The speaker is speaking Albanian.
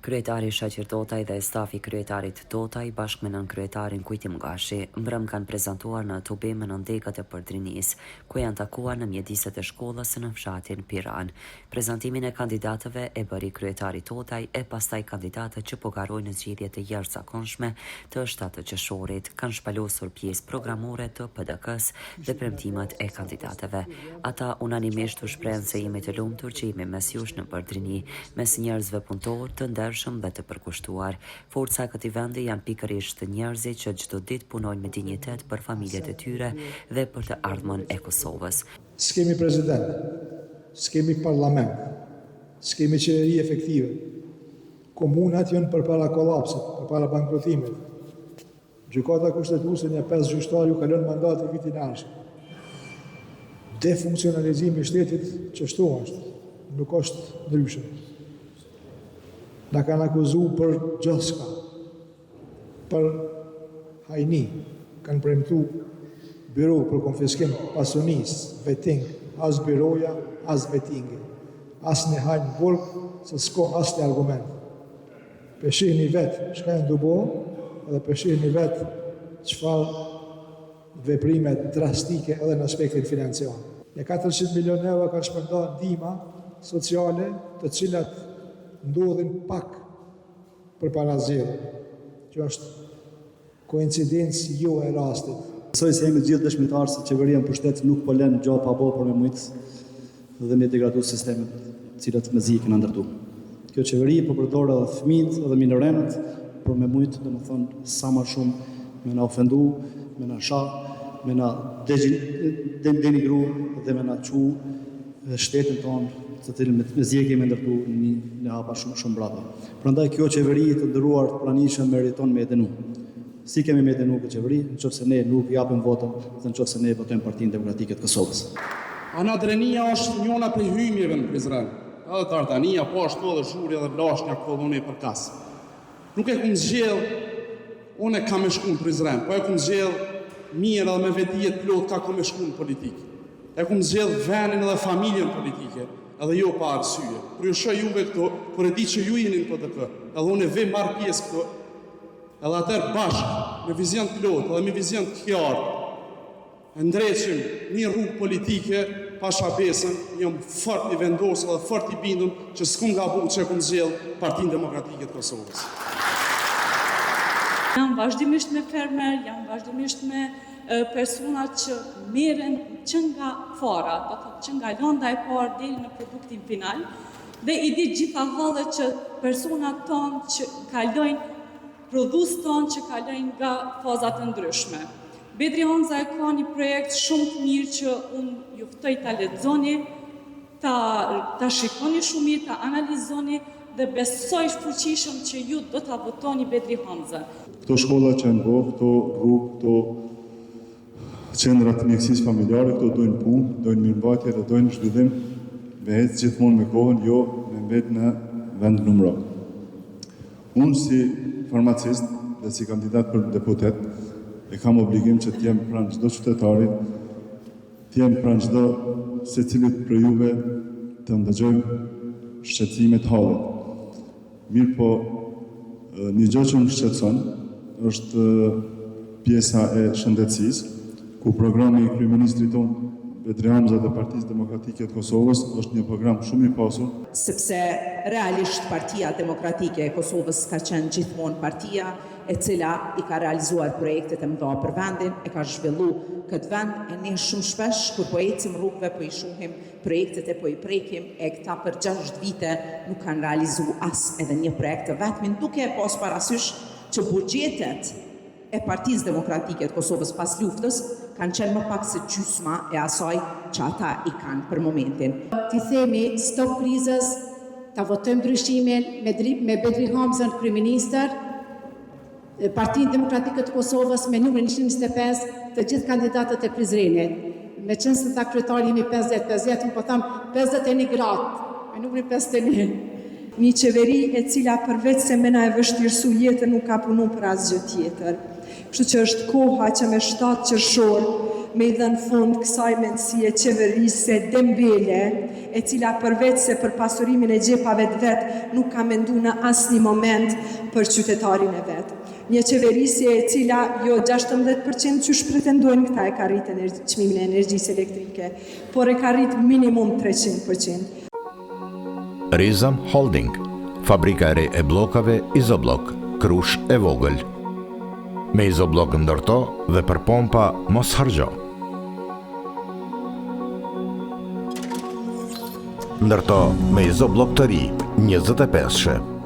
Kryetari Shaqir Totaj dhe stafi kryetarit Totaj bashkë me nënkryetarin Kujtim Gashi mbrëm kanë prezantuar në Tubim në Ndegat e Përdrinis, ku janë takuar në mjediset e shkollës në fshatin Piran. Prezantimin e kandidatëve e bëri kryetari Totaj e pastaj kandidatët që po garojnë në zgjidhje të jashtëzakonshme të 7 qershorit kanë shpalosur pjesë programore të PDK-s dhe premtimet e kandidatëve. Ata unanimisht u shprehen se jemi të lumtur që jemi mes jush në Përdrini, mes njerëzve punëtor të ndershëm dhe të përkushtuar. Forca e këtij vendi janë pikërisht njerëzit që çdo ditë punojnë me dinjitet për familjet e tyre dhe për të ardhmen e Kosovës. S'kemi president, s'kemi parlament, s'kemi qeveri efektive. Komunat janë përpara kollapsit, përpara bankrotimit. Gjykata kushtetuese një 5 gjyqtar ju ka lënë mandati vitin e ardhshëm. Defunksionalizimi i shtetit çështu është, nuk është ndryshe. Na kanë akuzu për gjithçka, për hajni, kanë premtu biro për konfiskim pasunisë, veting, as biroja, as vetingi, as një hajnë burg, se s'ko as një argument. Peshihni vetë çka janë dubo, edhe peshihni vetë çfarë veprime drastike edhe në aspektin financiar. Në 400 milion euro kanë shpërndarë ndihma sociale, të cilat ndodhin pak për para zgjedhjeve, që është koincidencë jo e rastit. Besoj se jemi gjithë dëshmitarë se qeveria në pushtet nuk po lën gjë pa bërë për me mujtë dhe me degradu sistemet cilat me zi këna ndërtu. Kjo qeveri po përdor edhe fëmijët edhe minorenët për me mujtë, domethënë sa më shumë me na ofendu, me na shah, me na denigru dhe me na çu shtetin tonë, të cilën me zgjedhje kemi ndërtu në hapa shumë brapa. Prandaj kjo qeveri të nderuar të pranishëm meriton me denu. Si kemi me denu këtë qeveri, nëse ne nuk japim votën, dhe nëse ne votojmë Partinë Demokratike të Kosovës. Anadrenia është njëna prej hymjeve në Prizren. Edhe Tartania, po ashtu edhe Zhuri edhe Blashnja kolloni për kas. Nuk e kum zgjedh, unë kam e shku në Prizren, po e kum zgjedh mirë edhe me vetijet plot ka kam e shku në politikë. E kum zgjedh venin edhe familjen politike, edhe jo pa arsye. Por ju shoh juve këto, por e di që ju jeni në PDK, edhe unë e vej marr pjesë këto, edhe atër bashkë, me vizion plot, edhe me vizion të qartë, e ndreqim një rrugë politike, pa shabesën, jam fort i vendosur edhe fort i bindur që s'kum gabu që e kum zgjedh Partinë Demokratike të Kosovës. Jam vazhdimisht me fermer, jam vazhdimisht me persona që merren që nga fara, do të thotë që nga lënda e parë deri në produktin final, dhe i di gjitha hallet që personat tonë që kalojnë, prodhues tonë që kalojnë nga fazat e ndryshme. Bedri Honza e ka një projekt shumë të mirë që unë ju ftoj ta lexoni, ta shikoni shumë mirë, ta analizoni dhe besoj fuqishëm që ju do ta votoni Bedri Honza. Këto shkolla që janë bërë, këto rrugë, këto qendra të mjekësisë familjare, këto dojnë punë, dojnë mirëmbajtje dhe dojnë zhvillim, vetë gjithmonë me kohën, jo me mbet në vend numëro. Unë si farmacist dhe si kandidat për deputet, e kam obligim që t'jem pranë çdo qytetari, t'jem pranë çdo secilit për juve të ndëgjojmë shqetësimet hallet. Mirë po, një gjë që më shqetëson është pjesa e shëndetësisë, ku programi i kryeministrit tonë Bedri Honza dhe Partisë Demokratike të Kosovës është një program shumë i pasur. Sepse realisht Partia Demokratike e Kosovës ka qenë gjithmonë partia e cila i ka realizuar projektet e mëdha për vendin, e ka zhvillu këtë vend, e ne shumë shpesh kur po ecim rrugëve po i shohim projektet e po i prekim, e këta për 6 vite nuk kanë realizuar as edhe një projekt të vetmin, duke e pas parasysh që buxhetet e Partisë Demokratike të Kosovës pas luftës kanë qenë më pak se gjysma e asaj që ata i kanë për momentin. Ti themi stop krizës, ta votojmë ndryshimin me Bedri Honzën kryeministër, Partinë Demokratike të Kosovës me numrin 125 të gjithë kandidatët e Prizrenit. Me qenë se ta kryetari jemi 50, unë po tham 51 gratë, me numrin 51. Një qeveri e cila përveç se me na e vështirësu jetën nuk ka punu për asgjë tjetër. Kështu që është koha që me 7 qershor me i dhënë fund kësaj mendësie qeverise dembele, e cila përveç se për pasurimin e gjepave të vetë nuk ka mendu në asnjë moment për qytetarin e vetë. Një qeverisje e cila jo 16% që pretendojnë këta e ka rritë çmimin e energjisë elektrike, por e ka rritë minimum 300%. Rizam Holding, fabrika e re e bllokave Izoblok, Krush e vogël. Me Izoblok ndërto dhe për pompa mos harxho. Ndërto me Izoblok të ri, 25-she.